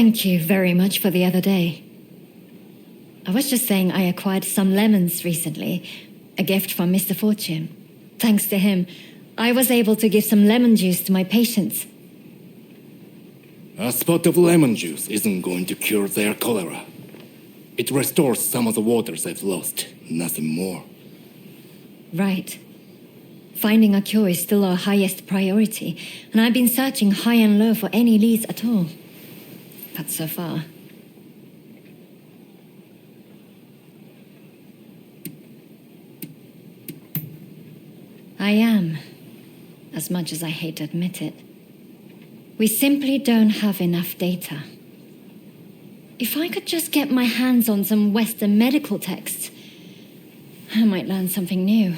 Thank you very much for the other day. I was just saying I acquired some lemons recently, a gift from Mr. Fortune. Thanks to him, I was able to give some lemon juice to my patients. A spot of lemon juice isn't going to cure their cholera. It restores some of the waters they've lost, nothing more. Right. Finding a cure is still our highest priority, and I've been searching high and low for any leads at all. But so far... I am, as much as I hate to admit it. We simply don't have enough data. If I could just get my hands on some Western medical texts, I might learn something new.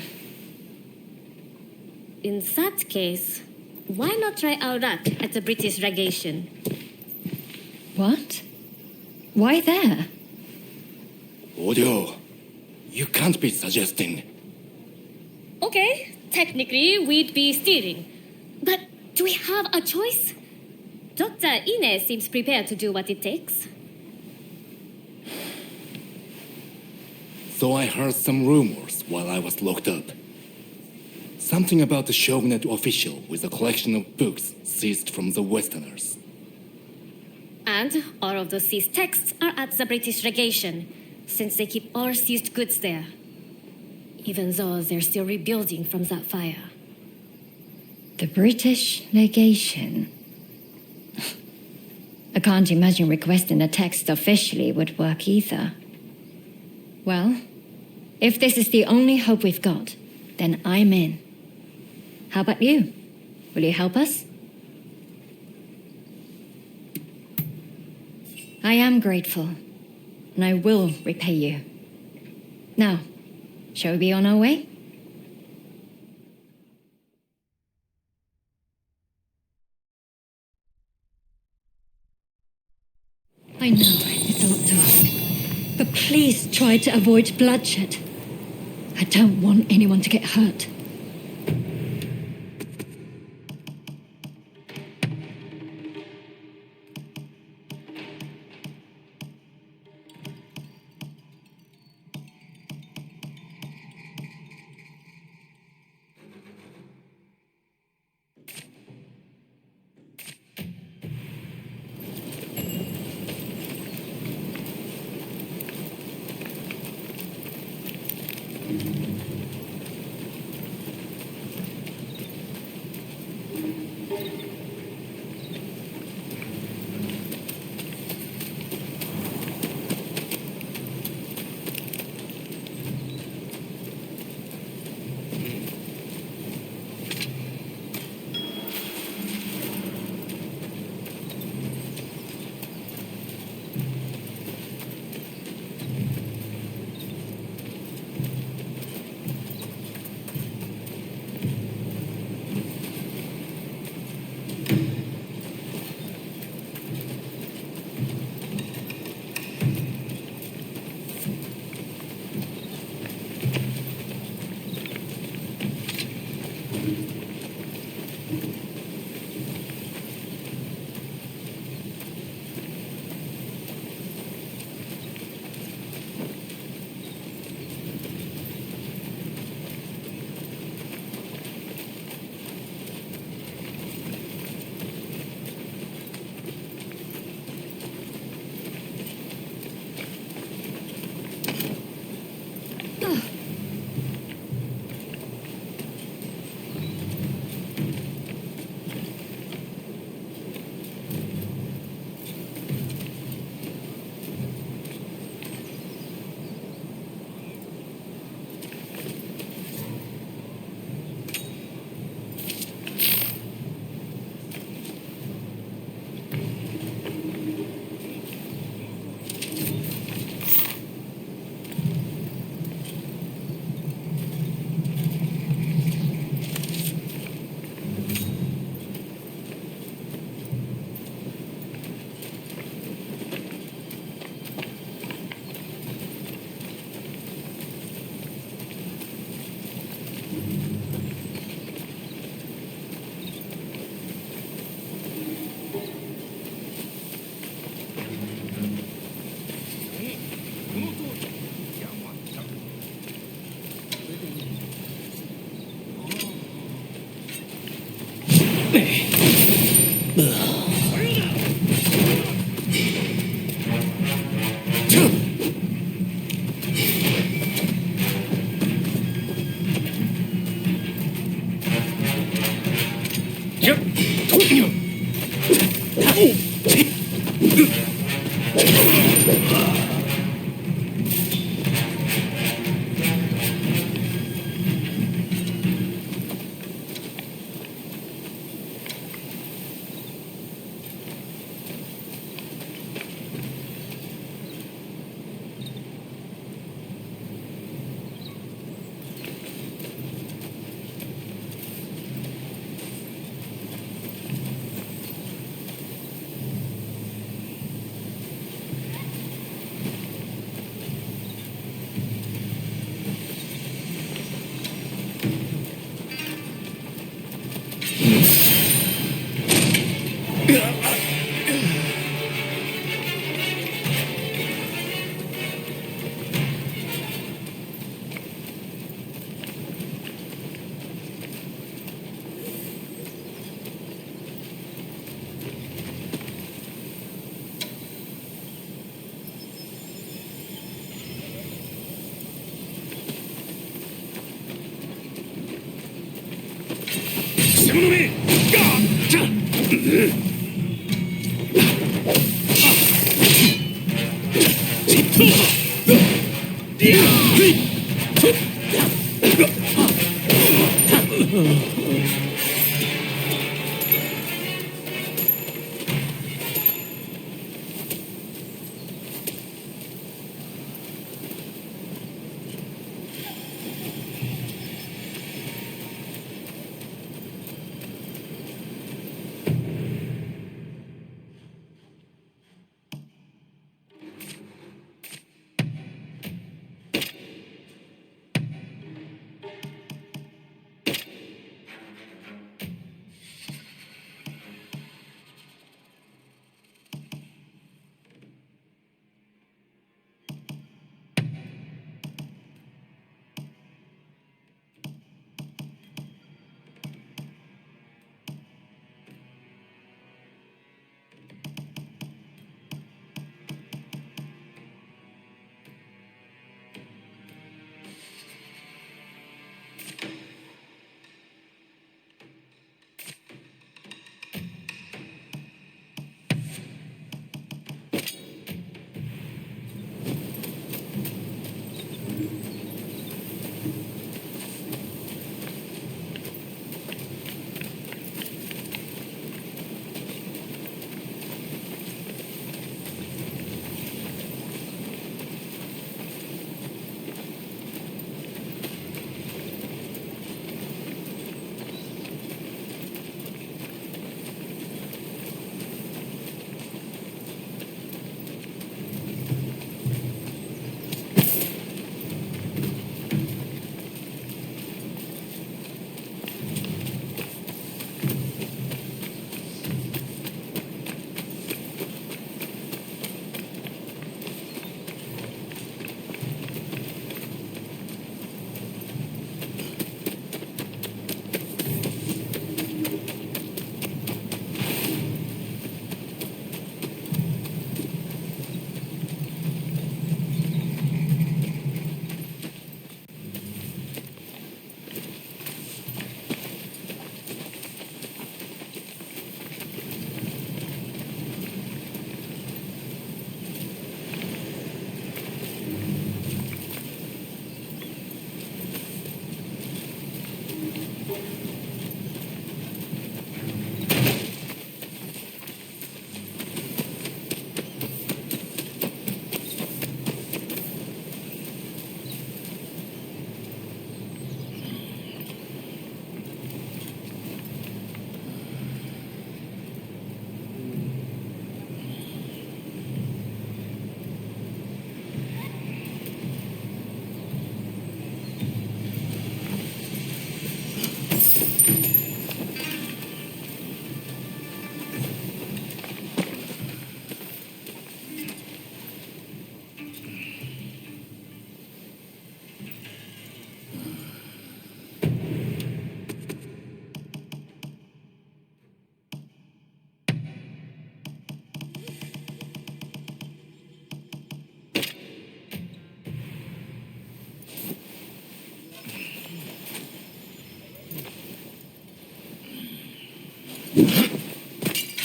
In that case, why not try our luck at the British legation? What? Why there? Audio, you can't be suggesting. Okay, technically we'd be stealing. But do we have a choice? Dr. Ine seems prepared to do what it takes. So I heard some rumors while I was locked up. Something about the Shogunate official with a collection of books seized from the Westerners. And all of those seized texts are at the British legation, since they keep all seized goods there. Even though they're still rebuilding from that fire. The British legation. I can't imagine requesting a text officially would work either. Well, if this is the only hope we've got, then I'm in. How about you? Will you help us? I am grateful, and I will repay you. Now, shall we be on our way? I know it's a lot to ask, but please try to avoid bloodshed. I don't want anyone to get hurt.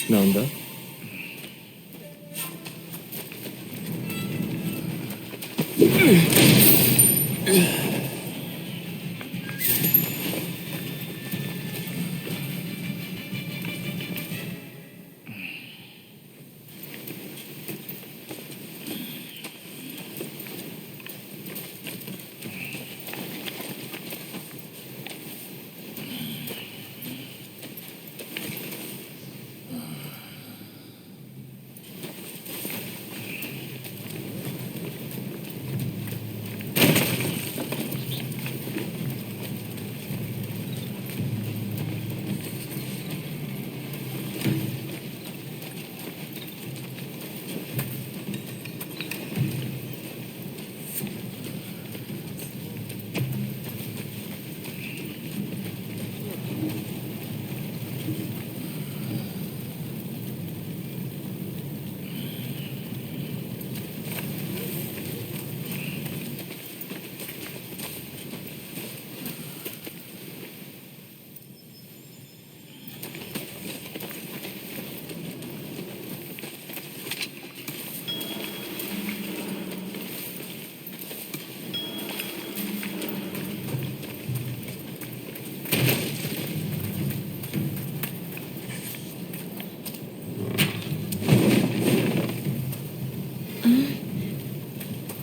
なんだ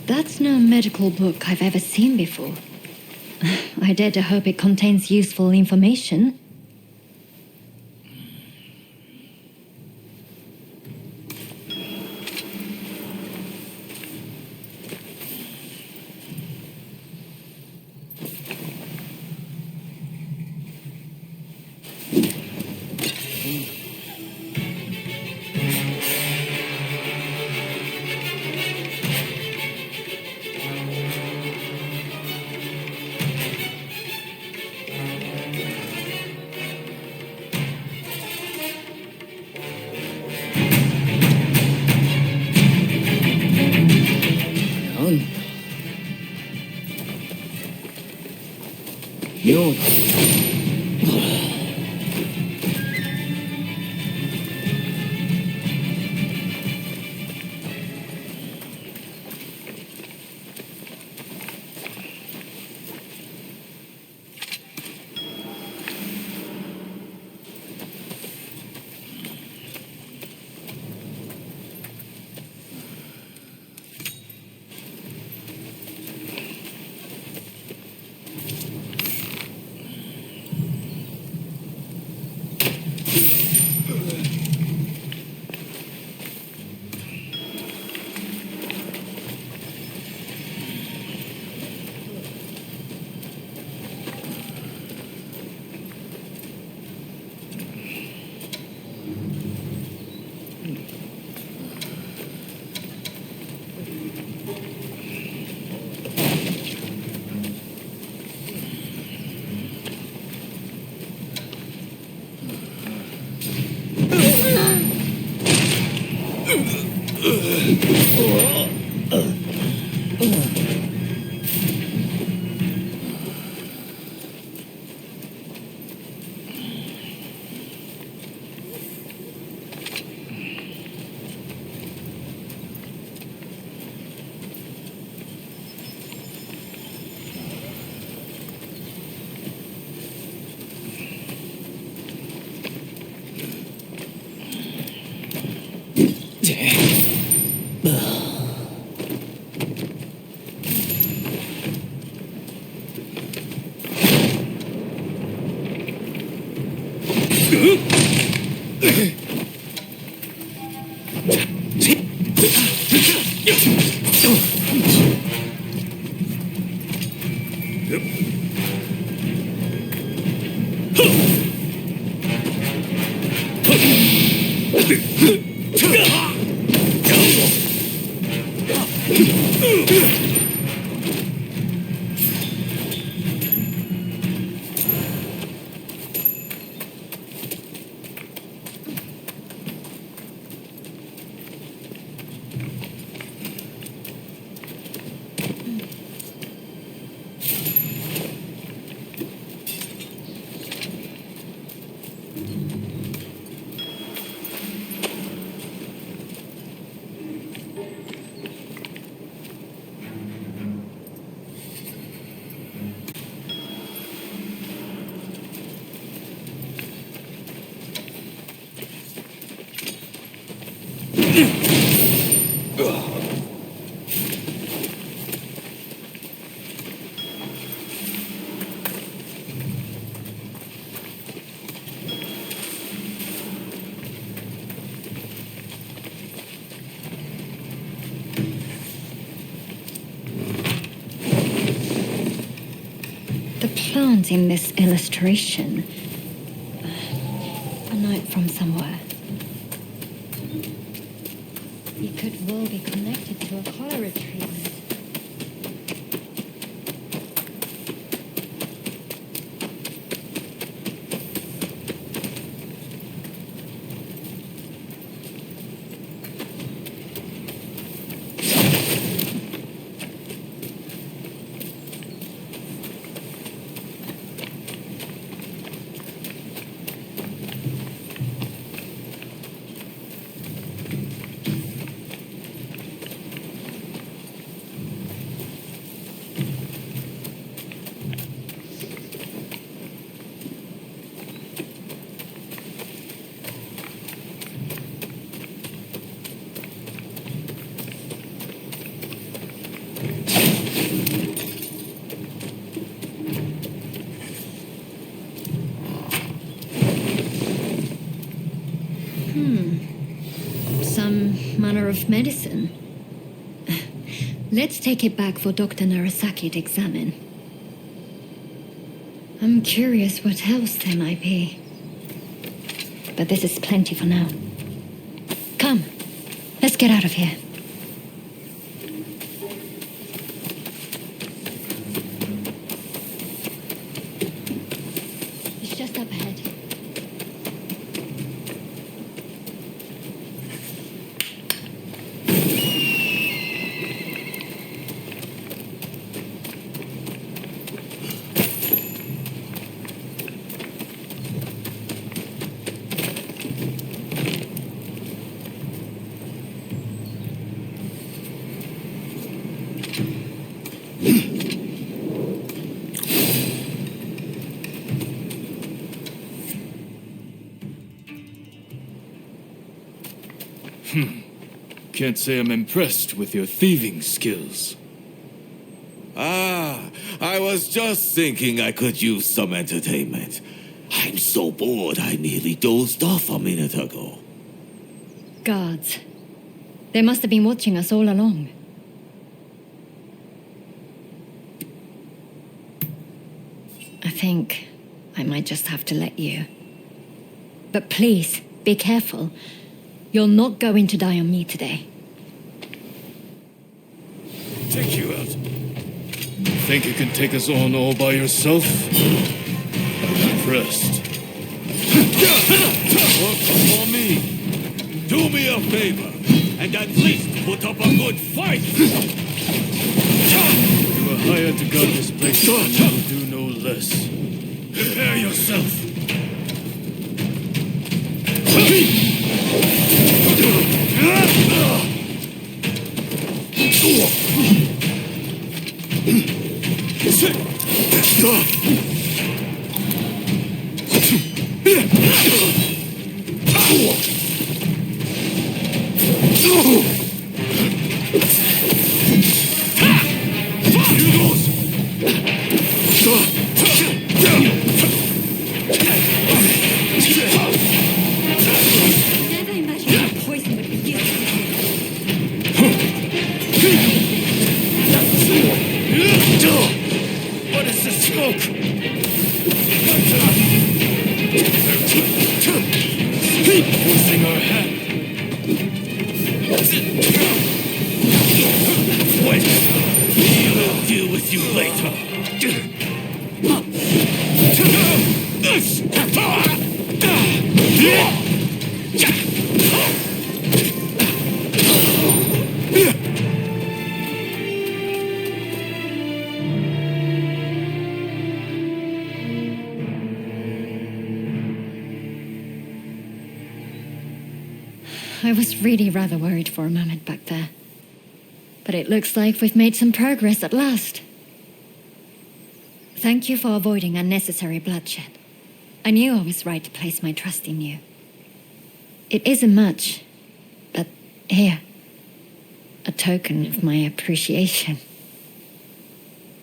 ？That's no medical book I've ever seen before. I dare to hope it contains useful information.妙だ。lines in this illustration. A note from somewhere. It could well be connected to a cholera treatment. Some manner of medicine. Let's take it back for Dr. Narasaki to examine. I'm curious what else there might be. But this is plenty for now. Come, let's get out of here. It's just up ahead. Can't say I'm impressed with your thieving skills. I was just thinking I could use some entertainment. I'm so bored I nearly dozed off a minute ago. Guards. They must have been watching us all along. I think I might just have to let you. But please, be careful. You're not going to die on me today. Take you out. Think you can take us on all by yourself? I'm impressed. Work for me. Do me a favor, and at least put up a good fight. You were hired to guard this place, and you will do no less. Prepare yourself. Never imagined that poison would be used. What is the smoke? Forcing our hand. Wait. We will deal with you later. I was really rather worried for a moment back there. But it looks like we've made some progress at last. Thank you for avoiding unnecessary bloodshed. I knew I was right to place my trust in you. It isn't much, but here, a token of my appreciation.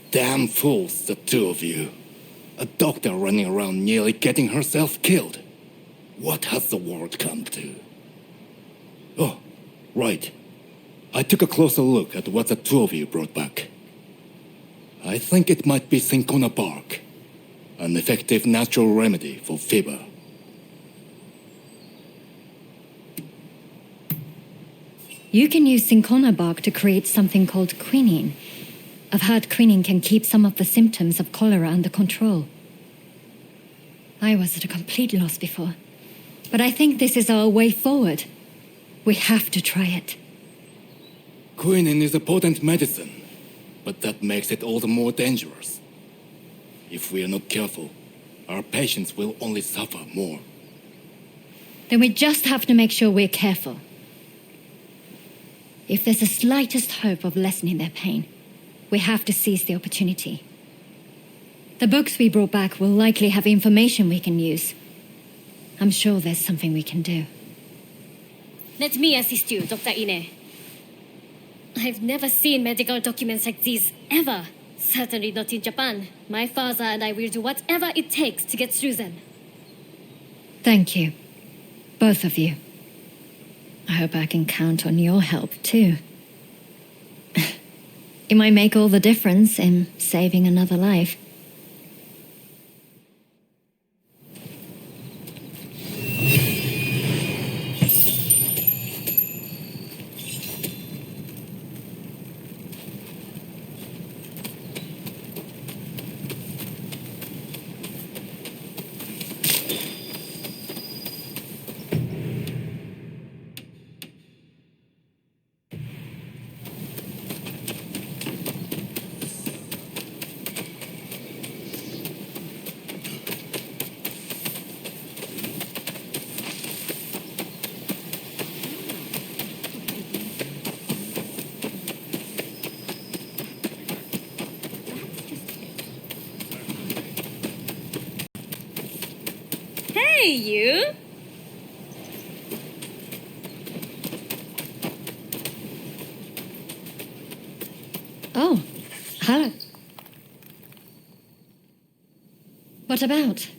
Damn fools, the two of you. A doctor running around nearly getting herself killed. What has the world come to? Oh, right. I took a closer look at what the two of you brought back. I think it might be cinchona bark. An effective natural remedy for fever. You can use cinchona bark to create something called quinine. I've heard quinine can keep some of the symptoms of cholera under control. I was at a complete loss before, but I think this is our way forward. We have to try it. Quinine is a potent medicine, but that makes it all the more dangerous. If we are not careful, our patients will only suffer more. Then we just have to make sure we're careful. If there's the slightest hope of lessening their pain, we have to seize the opportunity. The books we brought back will likely have information we can use. I'm sure there's something we can do. Let me assist you, Dr. Ine. I've never seen medical documents like these, ever. Certainly not in Japan. My father and I will do whatever it takes to get through them. Thank you. Both of you. I hope I can count on your help, too. It might make all the difference in saving another life. Hey, you! Oh, hello. What about?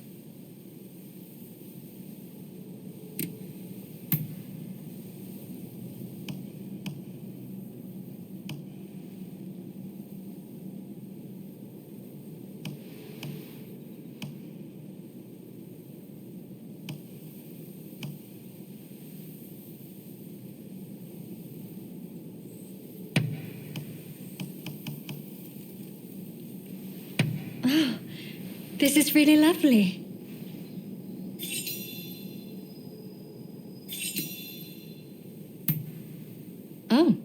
Oh, this is really lovely. Oh,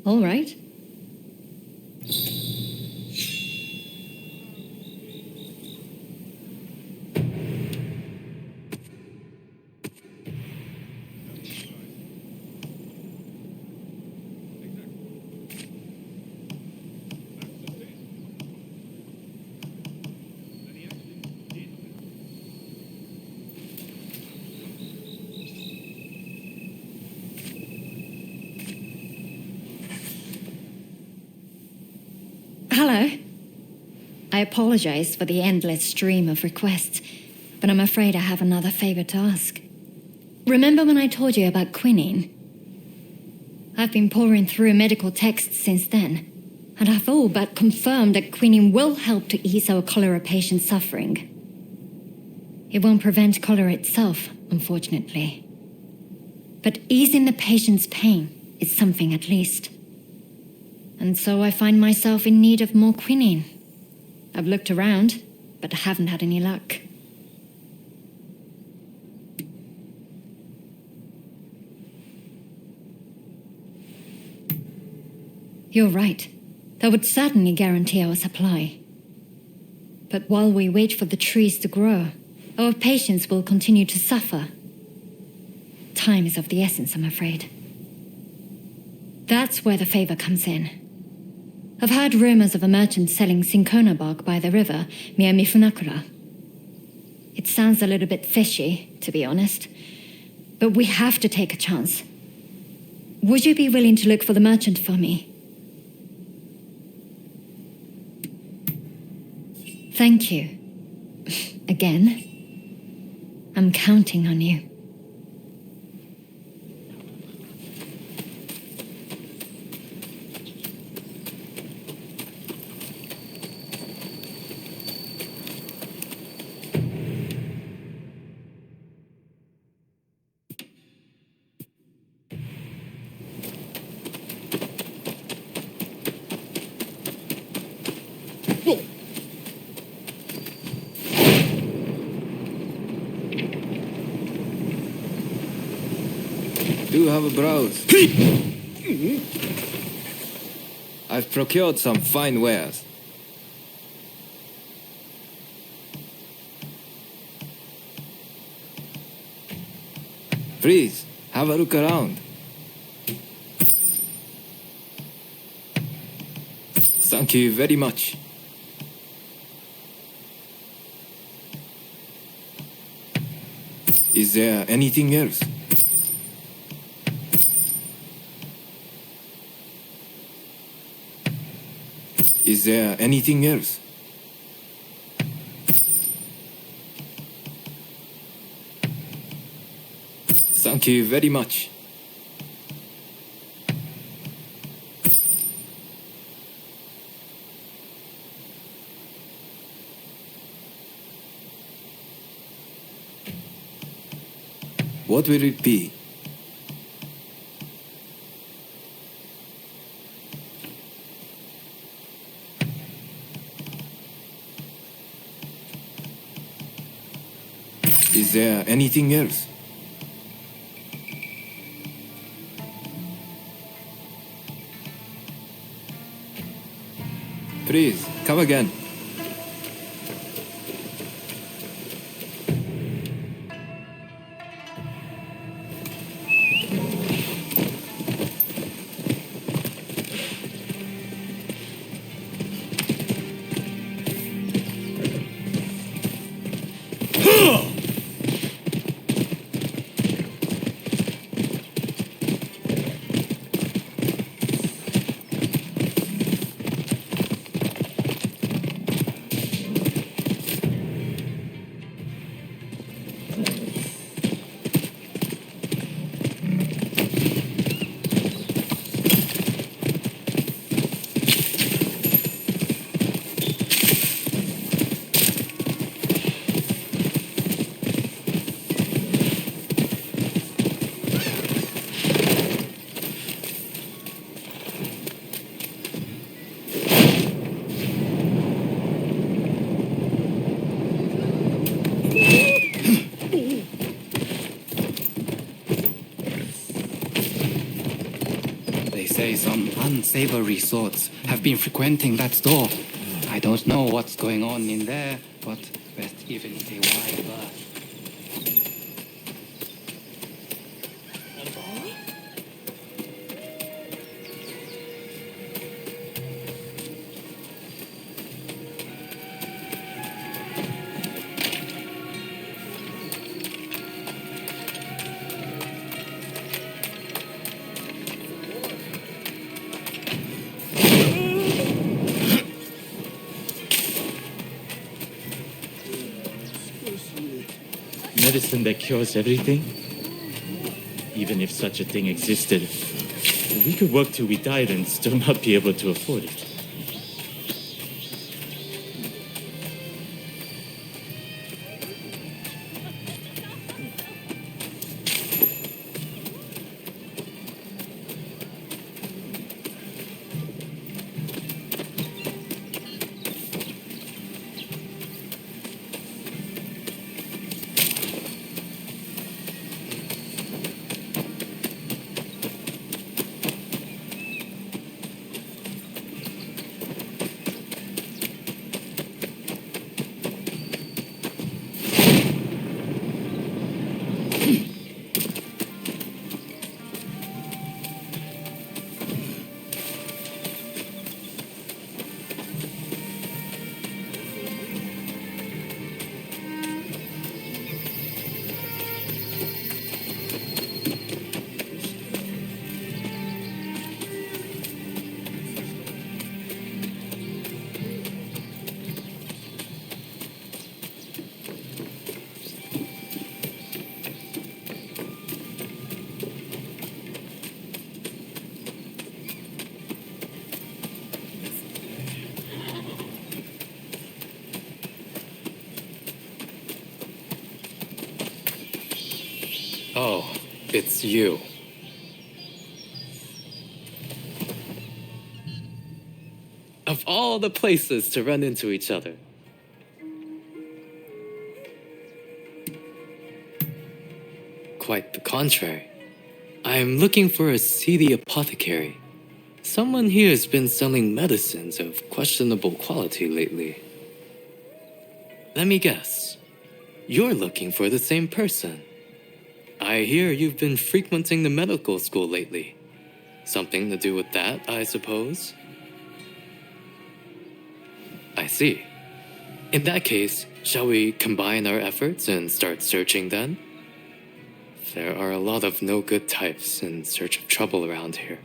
all right. Hello. I apologize for the endless stream of requests, but I'm afraid I have another favor to ask. Remember when I told you about quinine? I've been poring through medical texts since then, and I've all but confirmed that quinine will help to ease our cholera patients' suffering. It won't prevent cholera itself, unfortunately. But easing the patient's pain is something at least. And so I find myself in need of more quinine. I've looked around, but I haven't had any luck. You're right. That would certainly guarantee our supply. But while we wait for the trees to grow, our patients will continue to suffer. Time is of the essence, I'm afraid. That's where the favor comes in. I've heard rumors of a merchant selling cinchona bark by the river near Mifunakura. It sounds a little bit fishy, to be honest, but we have to take a chance. Would you be willing to look for the merchant for me? Thank you. Again. I'm counting on you. Do have a browse. I've procured some fine wares. Please, have a look around. Thank you very much. Is there anything else? Is there anything else? Thank you very much. What will it be? Is there anything else? Please, come again. They say some unsavory sorts have been frequenting that store. I don't know what's going on in there, but best give it a wide berth. Medicine that cures everything? Even if such a thing existed, we could work till we died and still not be able to afford it. Oh, it's you. Of all the places to run into each other. Quite the contrary. I'm looking for a seedy apothecary. Someone here has been selling medicines of questionable quality lately. Let me guess. You're looking for the same person. I hear you've been frequenting the medical school lately. Something to do with that, I suppose? I see. In that case, shall we combine our efforts and start searching then? There are a lot of no-good types in search of trouble around here.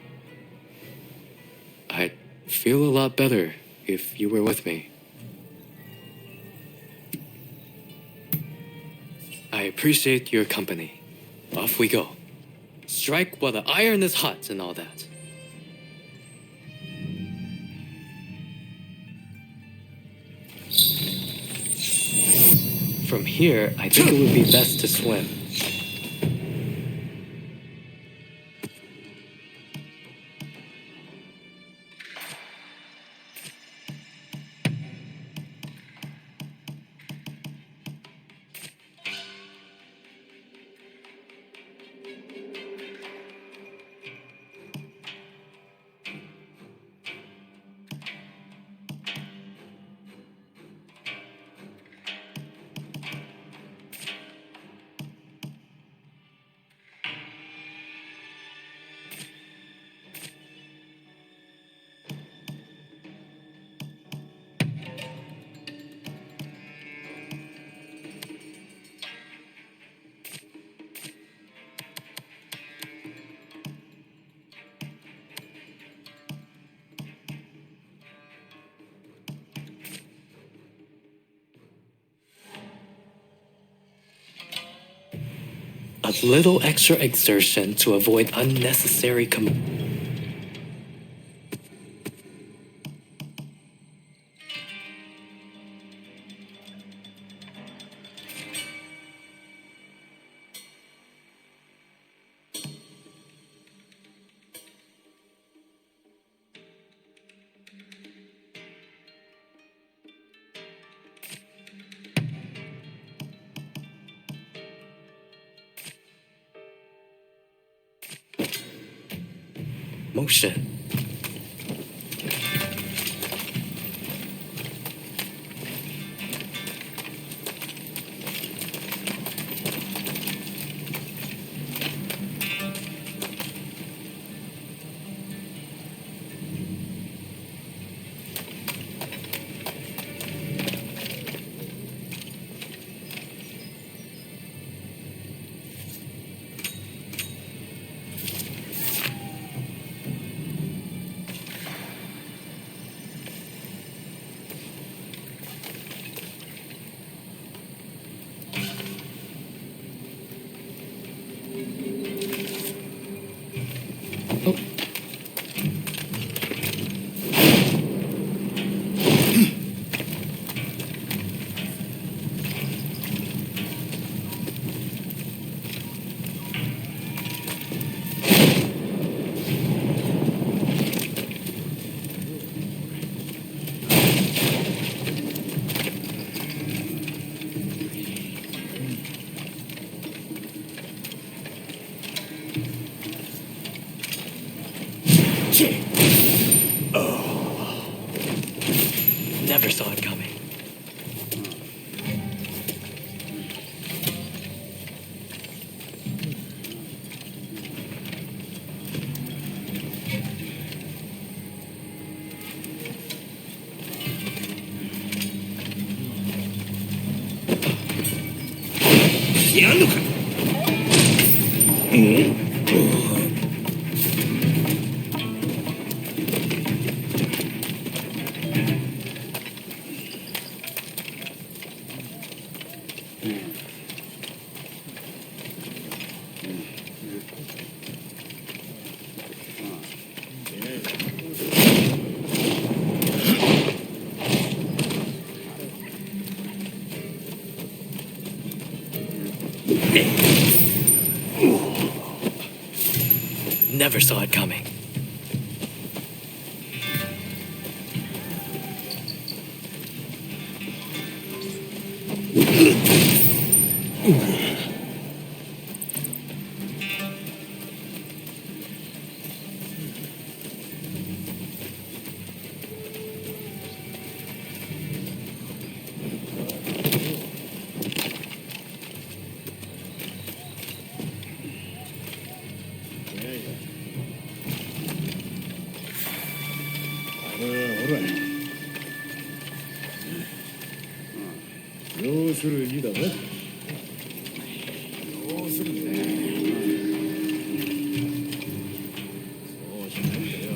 I'd feel a lot better if you were with me. I appreciate your company. Off we go. Strike while the iron is hot and all that. From here, I think it would be best to swim. A little extra exertion to avoid unnecessary motion. Never saw it coming. Never saw it coming. する意だね。そうするんだよ。そうじゃないんだよ。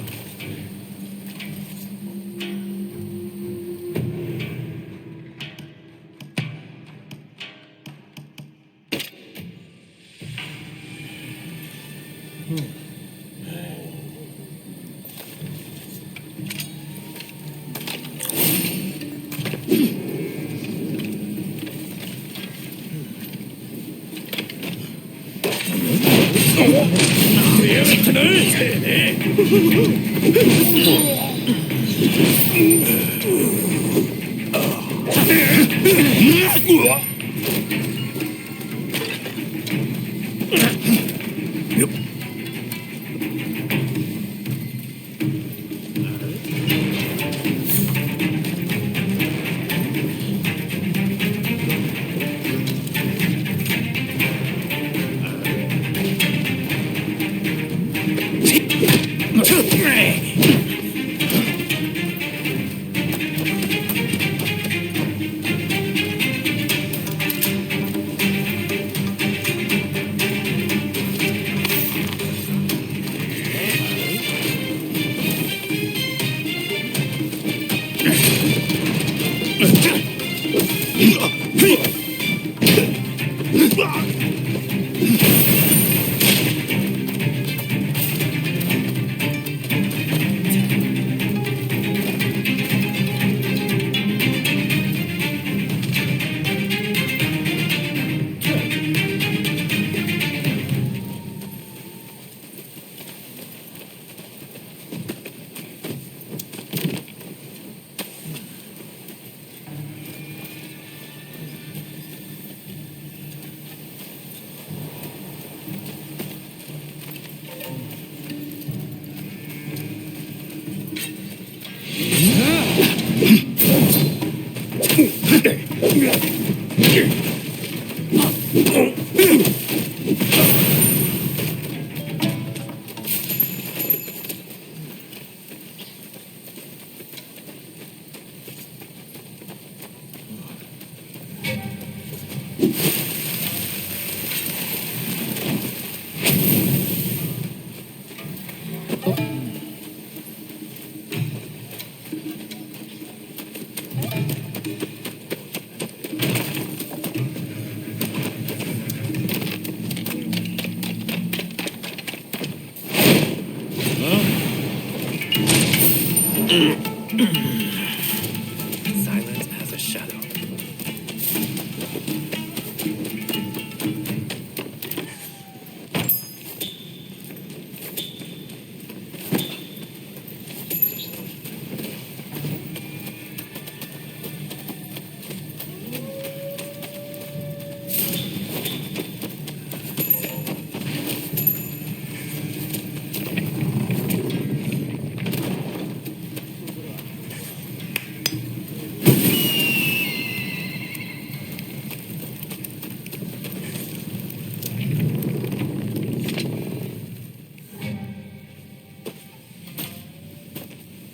Silence as a shadow.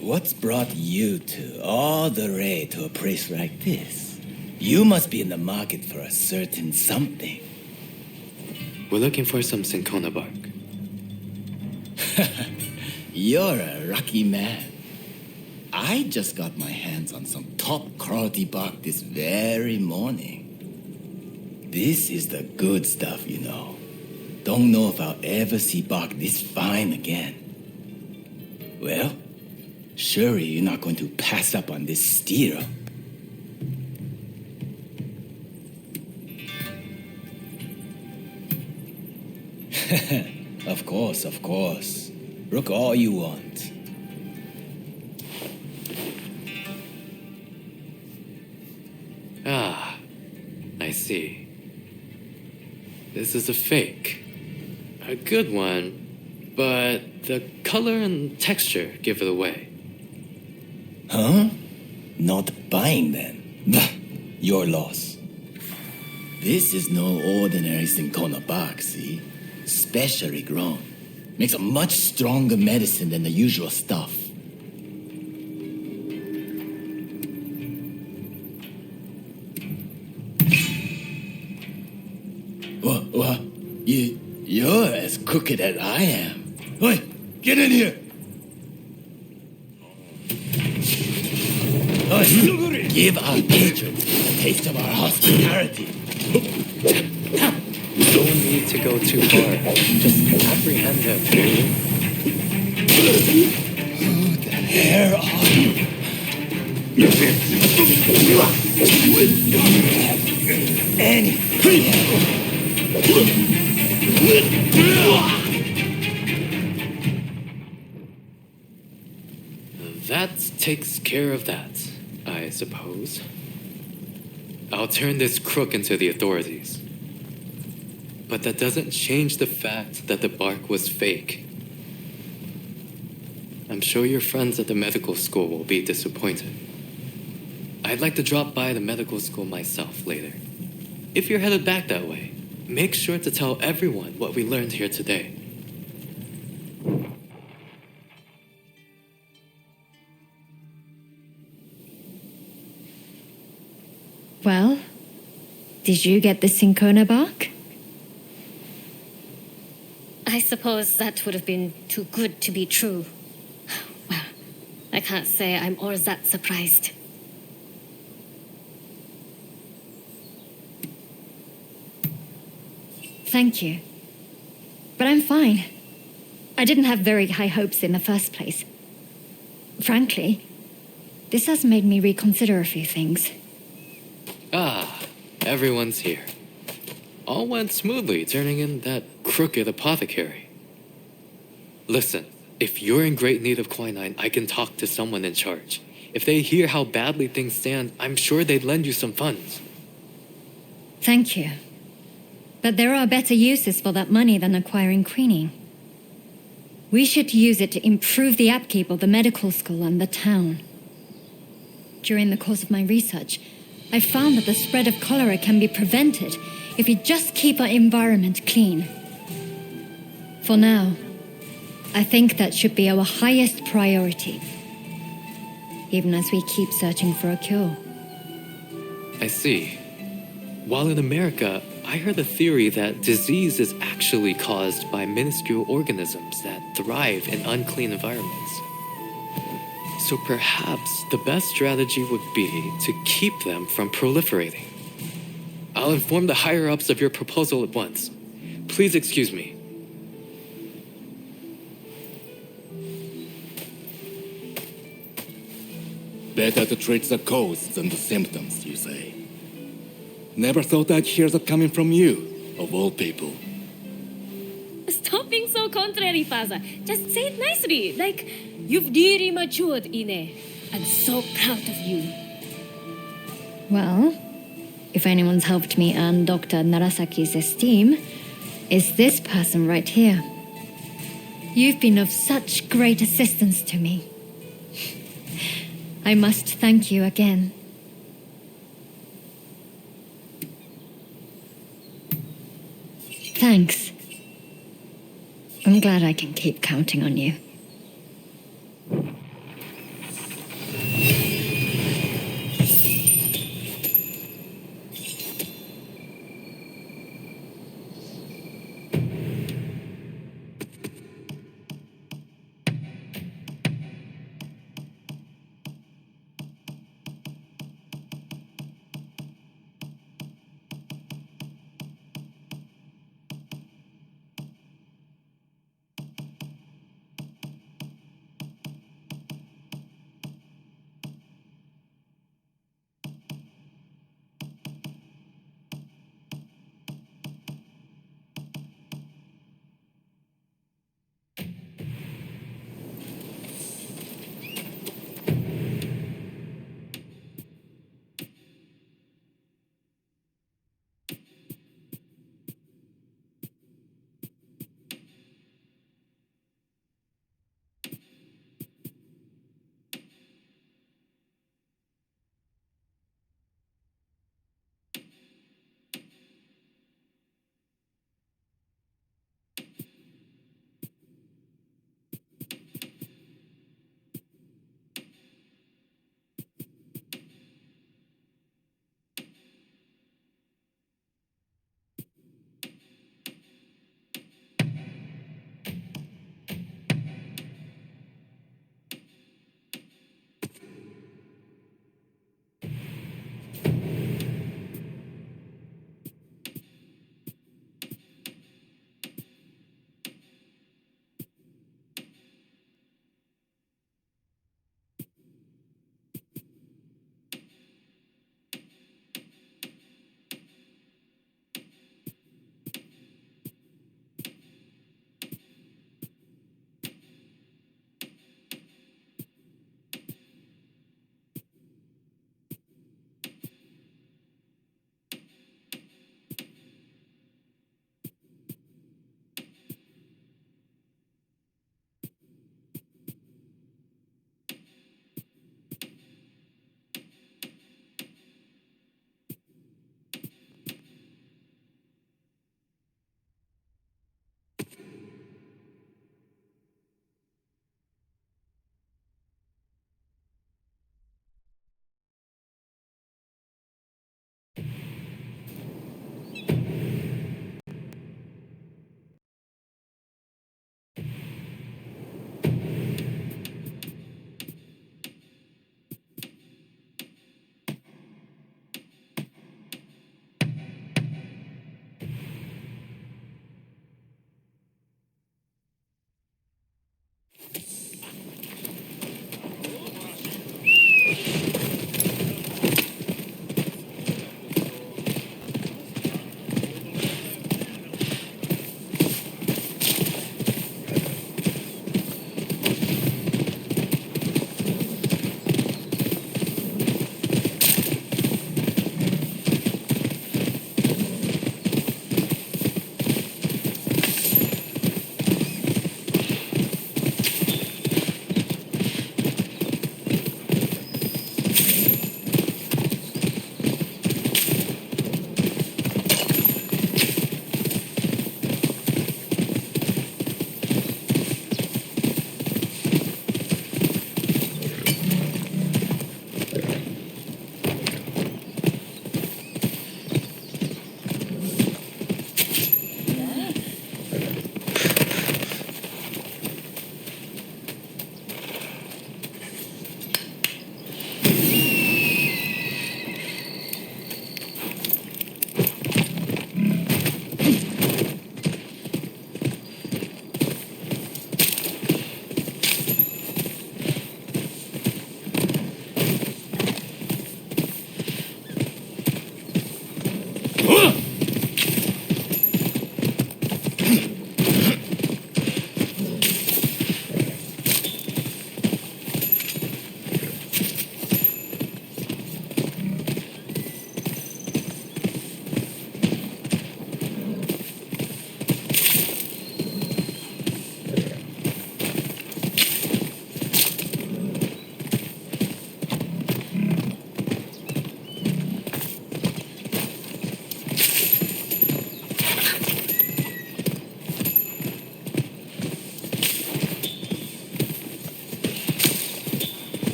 What's brought you to all the way to a place like this? You must be in the market for a certain something. We're looking for some cinchona bark. You're a lucky man. I just got my hands on some top quality bark this very morning. This is the good stuff, you know. Don't know if I'll ever see bark this fine again. Well, surely you're not going to pass up on this stirrup. Of course, of course. Look all you want. Ah, I see. This is a fake. A good one, but the color and texture give it away. Huh? Not buying then. Bah, your loss. This is no ordinary cinchona bark, see? Specially grown. Makes a much stronger medicine than the usual stuff. What? You're as crooked as I am. Oi, get in here! Oi, give our patrons a taste of our hospitality. No need to go too far. Just apprehend him, Who the hell are you? That takes care of that, I suppose. I'll turn this crook into the authorities. But that doesn't change the fact that the bark was fake. I'm sure your friends at the medical school will be disappointed. I'd like to drop by the medical school myself later. If you're headed back that way, make sure to tell everyone what we learned here today. Well, did you get the cinchona bark? I suppose that would have been too good to be true. Well, I can't say I'm all that surprised. Thank you. But I'm fine. I didn't have very high hopes in the first place. Frankly, this has made me reconsider a few things. Ah, everyone's here. All went smoothly turning in that crooked apothecary. Listen, if you're in great need of quinine, I can talk to someone in charge. If they hear how badly things stand, I'm sure they'd lend you some funds. Thank you. But there are better uses for that money than acquiring quinine. We should use it to improve the upkeep of the medical school and the town. During the course of my research, I found that the spread of cholera can be prevented if we just keep our environment clean. For now, I think that should be our highest priority, even as we keep searching for a cure. I see. While in America, I heard a theory that disease is actually caused by minuscule organisms that thrive in unclean environments. So perhaps the best strategy would be to keep them from proliferating. I'll inform the higher-ups of your proposal at once. Please excuse me. Better to treat the cause than the symptoms, you say. Never thought I'd hear that coming from you, of all people. Stop being so contrary, Faza. Just say it nicely. Like, you've really matured, Ine. I'm so proud of you. Well, if anyone's helped me earn Dr. Narasaki's esteem, it's this person right here. You've been of such great assistance to me. I must thank you again. Thanks. I'm glad I can keep counting on you.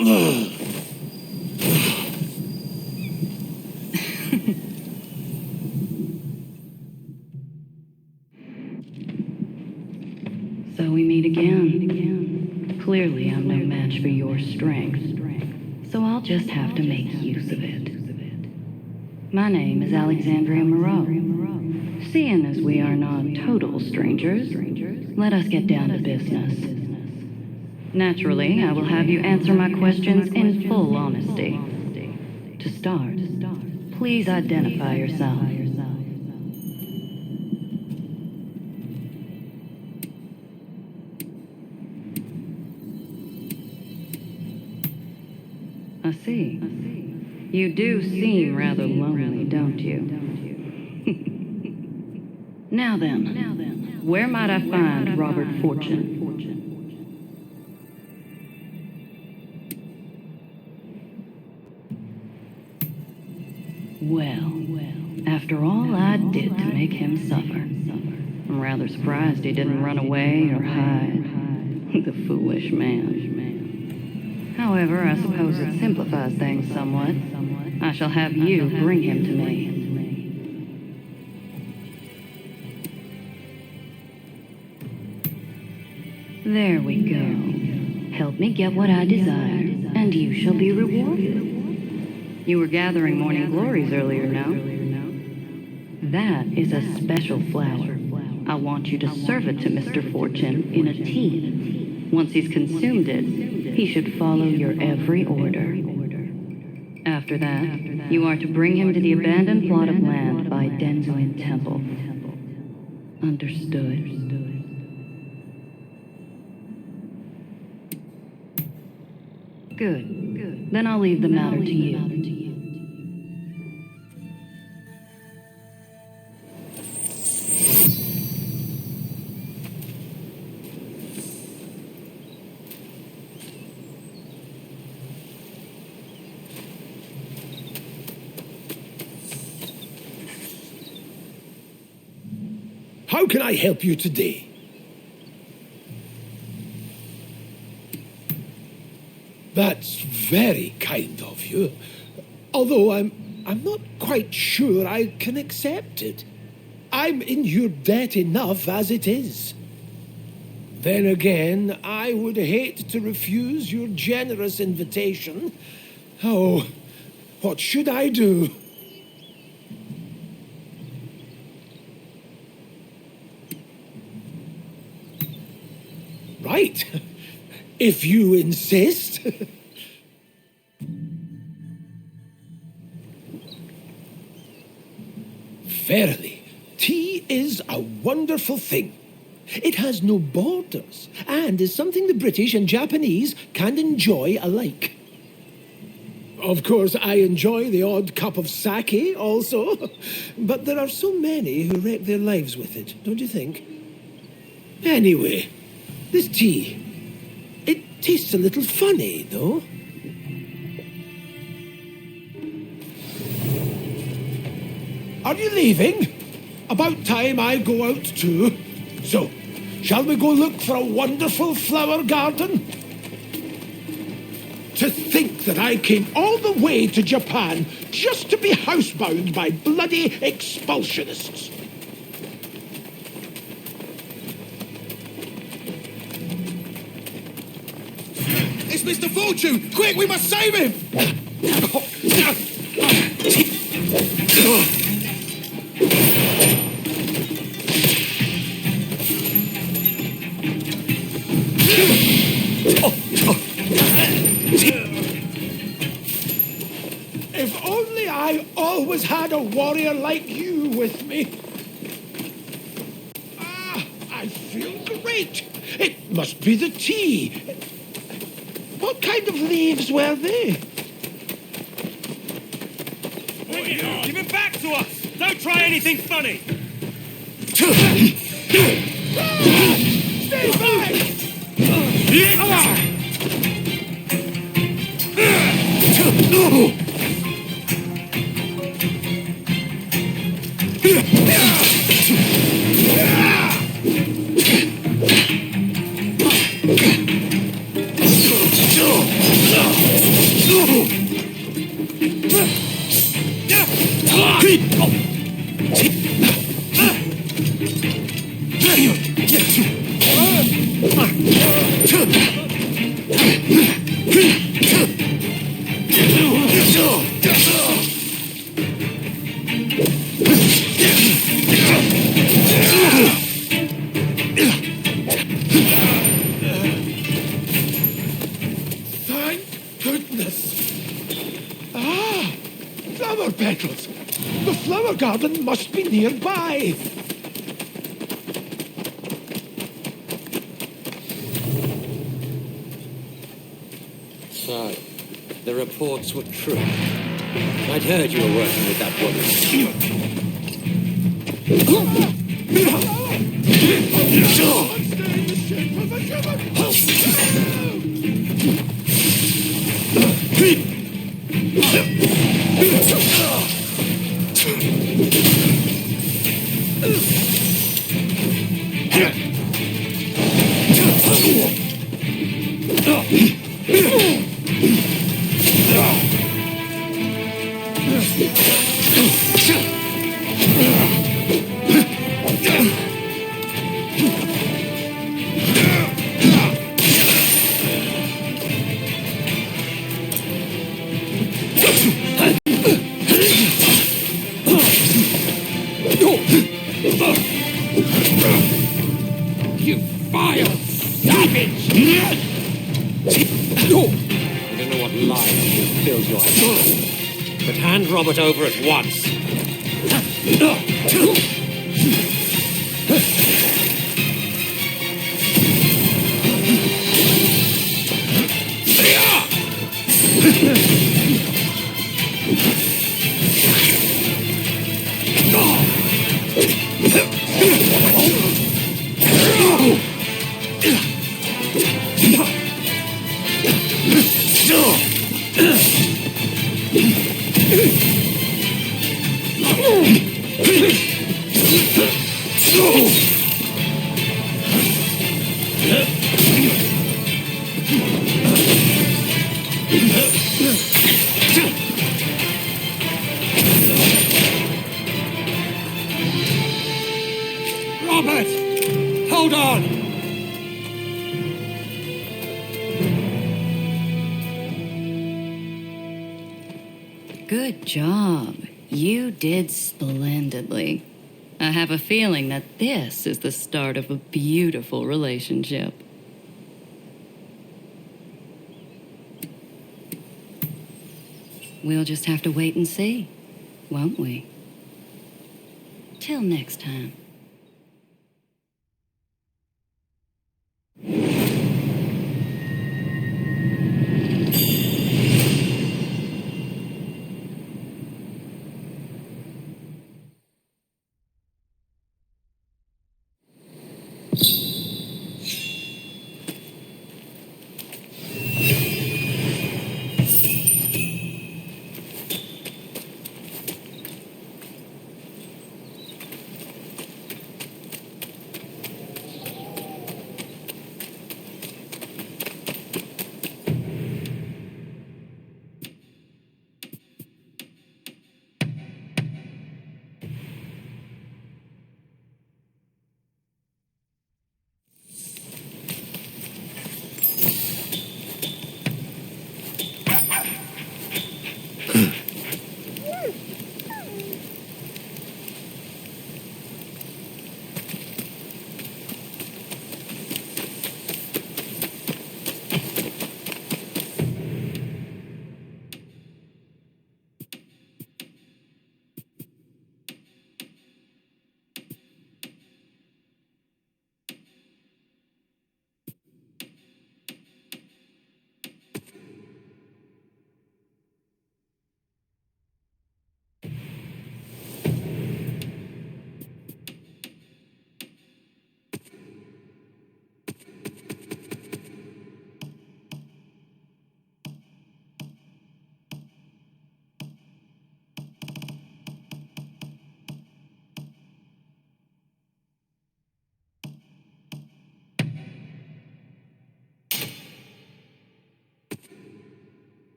So we meet again. Clearly, I'm no match for your strength, so I'll just have to make use of it. My name is Alexandria Moreau. Seeing as we are not total strangers, let us get down to business. Naturally, I will have you answer my questions in full honesty. To start, please identify yourself. I see. You do seem rather lonely, don't you? Now then, where might I find Robert Fortune? Well, after all I did to make him suffer, I'm rather surprised he didn't run away or hide. The foolish man. However, I suppose it simplifies things somewhat. I shall have you bring him to me. There we go. Help me get what I desire, and you shall be rewarded. You were gathering morning glories earlier, no? That is a special flower. I want you to serve it to Mr. Fortune in a tea. Once he's consumed it, he should follow your every order. After that, you are to bring him to the abandoned plot of land by Denzuin Temple. Understood. Good. Then I'll leave the matter to you. How can I help you today? That's very kind of you. Although I'm not quite sure I can accept it. I'm in your debt enough as it is. Then again, I would hate to refuse your generous invitation. Oh, what should I do? Right. If you insist. Verily, tea is a wonderful thing. It has no borders, and is something the British and Japanese can enjoy alike. Of course, I enjoy the odd cup of sake also, but there are so many who wreck their lives with it, don't you think? Anyway, this tea, it tastes a little funny, though. Are you leaving? About time I go out too. So, shall we go look for a wonderful flower garden? To think that I came all the way to Japan just to be housebound by bloody expulsionists. It's Mr. Fortune! Quick, we must save him! If only I always had a warrior like you with me. Ah, I feel great. It must be the tea. What kind of leaves were they? Give it back to us! Don't try anything funny! Stay back! Thank goodness. Ah, flower petals. The flower garden must be nearby. So, the reports were true. I'd heard you were working with that You vile savage! I don't know what lies you filled your head, but hand Robert over at once. Robert! Hold on! Good job. You did splendidly. I have a feeling that this is the start of a beautiful relationship. We'll just have to wait and see, won't we? Till next time.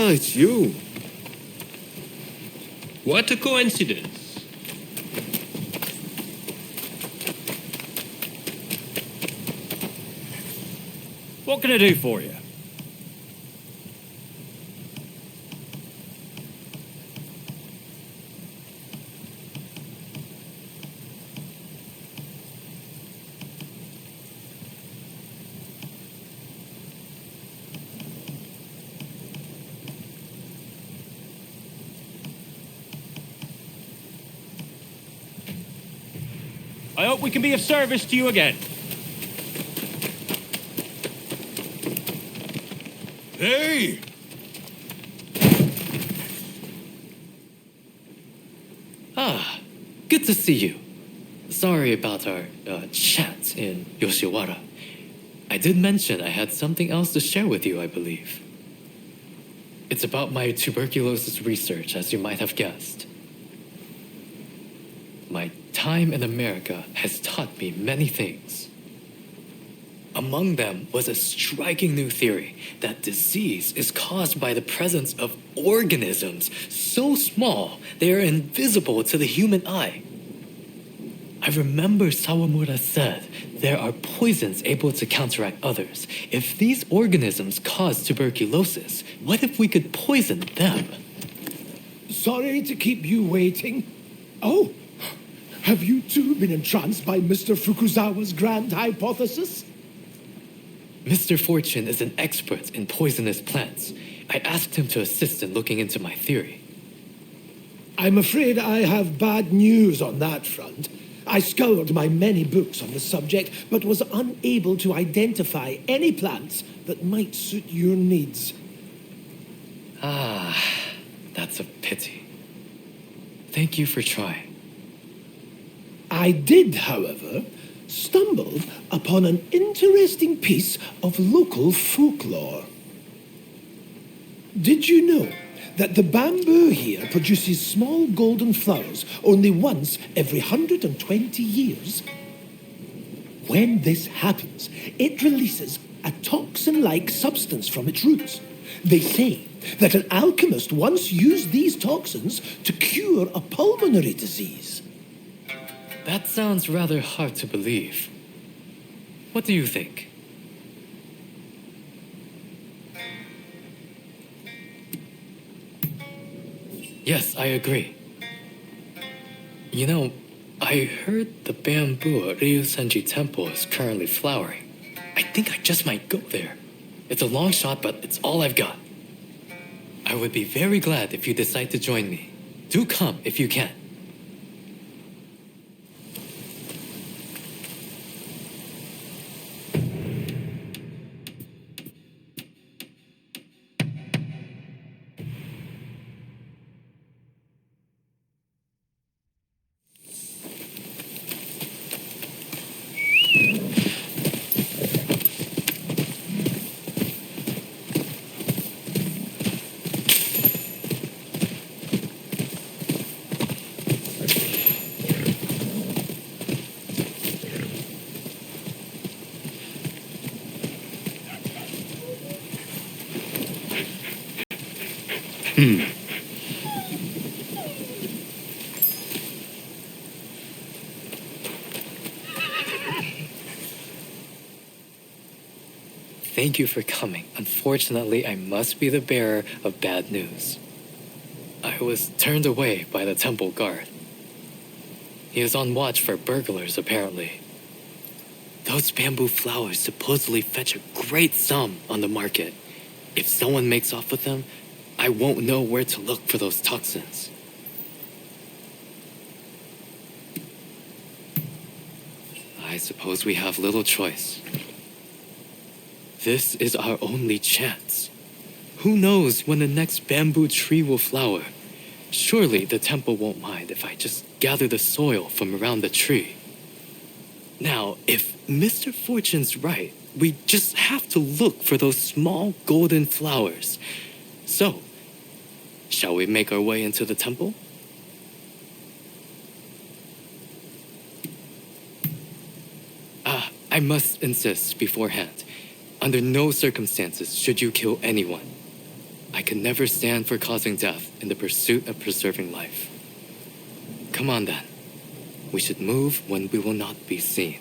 it's you. What a coincidence. What can I do for you? I hope we can be of service to you again. Hey! Ah, good to see you. Sorry about our chat in Yoshiwara. I did mention I had something else to share with you, I believe. It's about my tuberculosis research, as you might have guessed. My time in America has taught me many things. Among them was a striking new theory that disease is caused by the presence of organisms so small they are invisible to the human eye. I remember Sawamura said there are poisons able to counteract others. If these organisms cause tuberculosis, what if we could poison them? Sorry to keep you waiting. Oh, have you too been entranced by Mr. Fukuzawa's grand hypothesis? Mr. Fortune is an expert in poisonous plants. I asked him to assist in looking into my theory. I'm afraid I have bad news on that front. I scoured my many books on the subject, but was unable to identify any plants that might suit your needs. Ah, that's a pity. Thank you for trying. I did, however, stumble upon an interesting piece of local folklore. Did you know that the bamboo here produces small golden flowers only once every 120 years? When this happens, it releases a toxin-like substance from its roots. They say that an alchemist once used these toxins to cure a pulmonary disease. That sounds rather hard to believe. What do you think? Yes, I agree. You know, I heard the bamboo at Ryusenji Temple is currently flowering. I think I just might go there. It's a long shot, but it's all I've got. I would be very glad if you decide to join me. Do come if you can. Thank you for coming. Unfortunately, I must be the bearer of bad news. I was turned away by the temple guard. He is on watch for burglars, apparently. Those bamboo flowers supposedly fetch a great sum on the market. If someone makes off with them, I won't know where to look for those toxins. I suppose we have little choice. This is our only chance. Who knows when the next bamboo tree will flower? Surely the temple won't mind if I just gather the soil from around the tree. Now, if Mr. Fortune's right, we just have to look for those small golden flowers. So, shall we make our way into the temple? I must insist beforehand. Under no circumstances should you kill anyone. I could never stand for causing death in the pursuit of preserving life. Come on then. We should move when we will not be seen.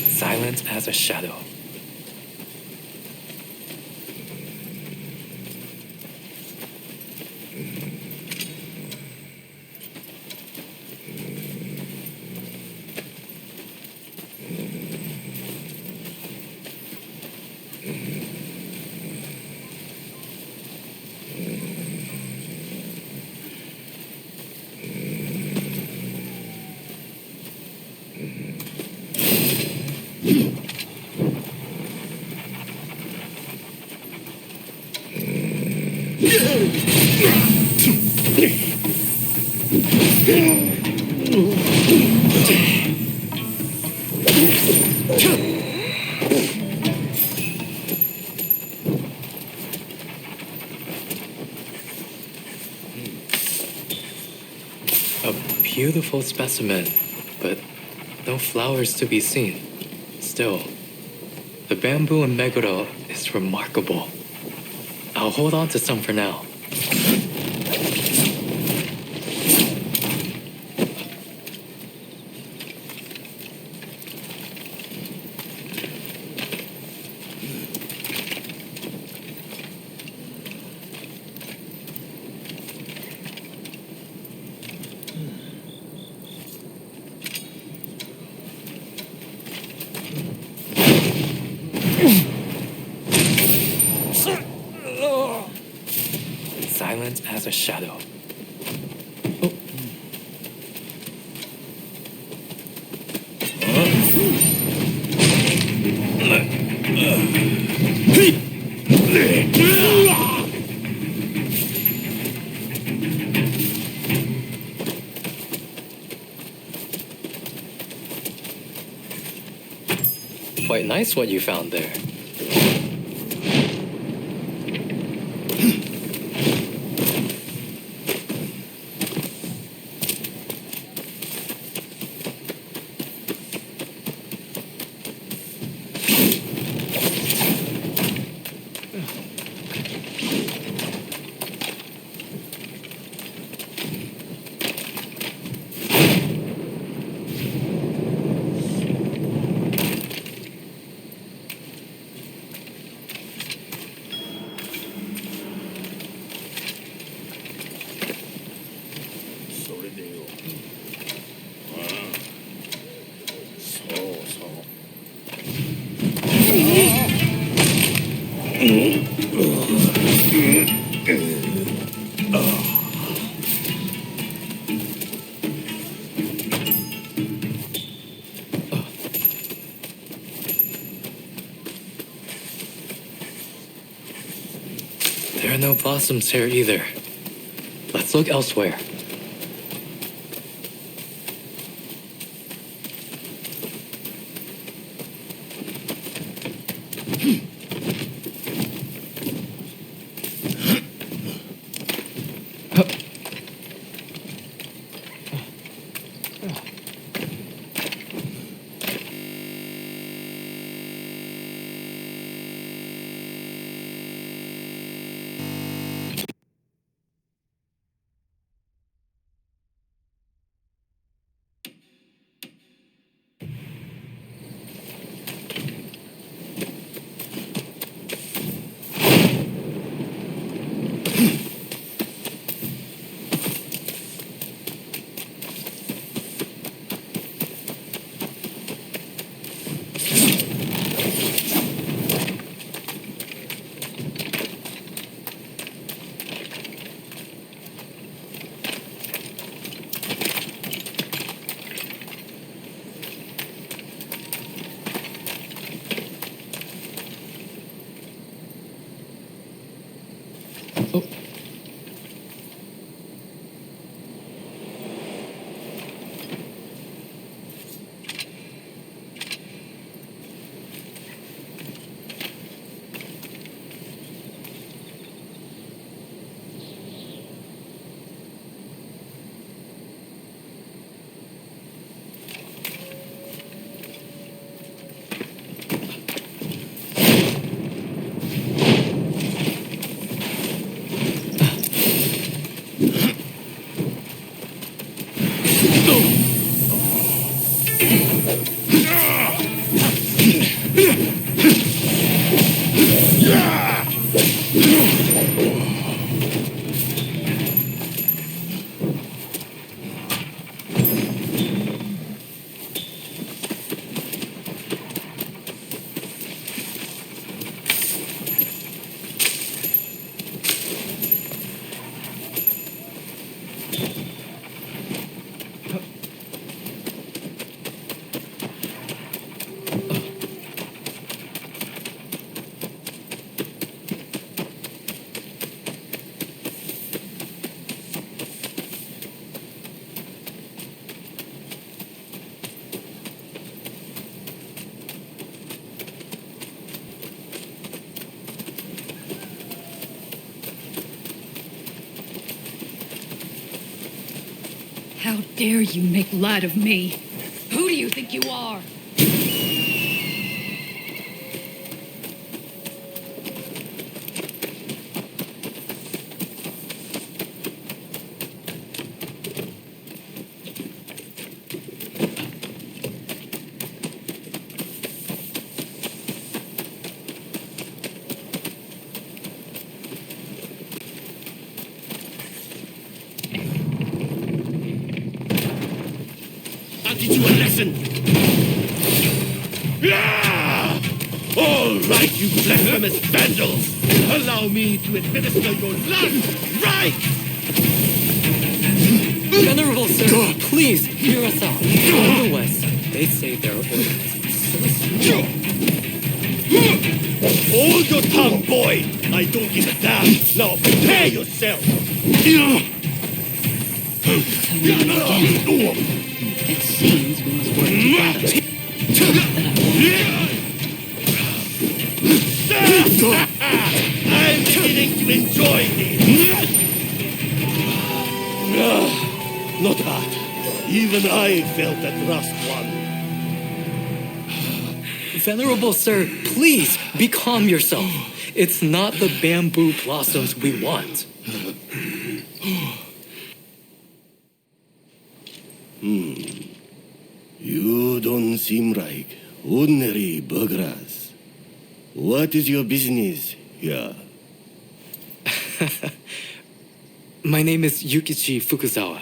Silent as a shadow. A beautiful specimen, but no flowers to be seen. Still, the bamboo in Meguro is remarkable. I'll hold on to some for now. Silent as a shadow. Quite nice what you found there. There are no blossoms here either. Let's look elsewhere. How dare you make light of me? Who do you think you are? I'll teach you a lesson. Yeah! All right, you blasphemous vandals! Allow me to administer your last right! Venerable sir, please hear us out. In the West, they say their ordinance so small. Hold your tongue, boy! I don't give a damn. Now prepare yourself! It seems we must work together. I'm beginning to enjoy this! Not bad. Even I felt that rust one. Venerable sir, please be calm yourself. It's not the bamboo blossoms we want. You don't seem like ordinary burghers. What is your business here? My name is Yukichi Fukuzawa.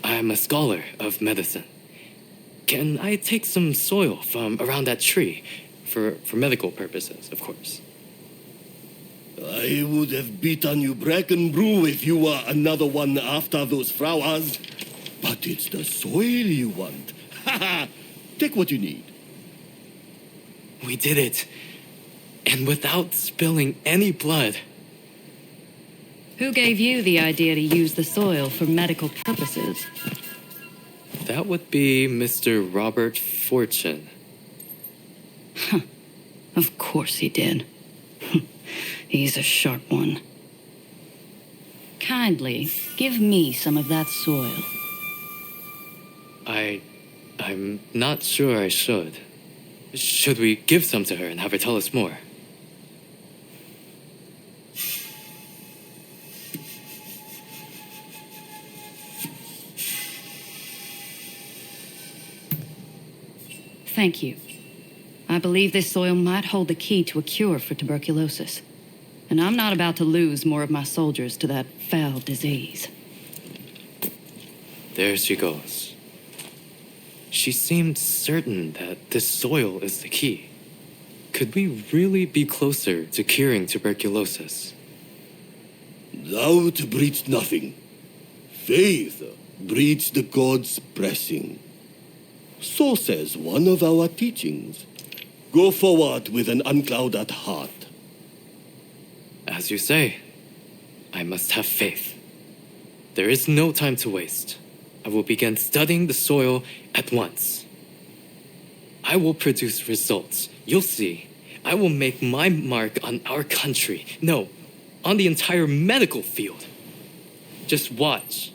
I'm a scholar of medicine. Can I take some soil from around that tree? For medical purposes, of course. I would have beaten you Bracken Brew if you were another one after those flowers. But it's the soil you want. Haha! Take what you need. We did it. And without spilling any blood. Who gave you the idea to use the soil for medical purposes? That would be Mr. Robert Fortune. Of course he did. He's a sharp one. Kindly give me some of that soil. I'm not sure I should. Should we give some to her and have her tell us more? Thank you. I believe this soil might hold the key to a cure for tuberculosis. And I'm not about to lose more of my soldiers to that foul disease. There she goes. She seemed certain that this soil is the key. Could we really be closer to curing tuberculosis? Doubt breeds nothing. Faith breeds the gods' blessing. So says one of our teachings. Go forward with an unclouded heart. As you say, I must have faith. There is no time to waste. I will begin studying the soil at once. I will produce results. You'll see. I will make my mark on our country. No, on the entire medical field. Just watch.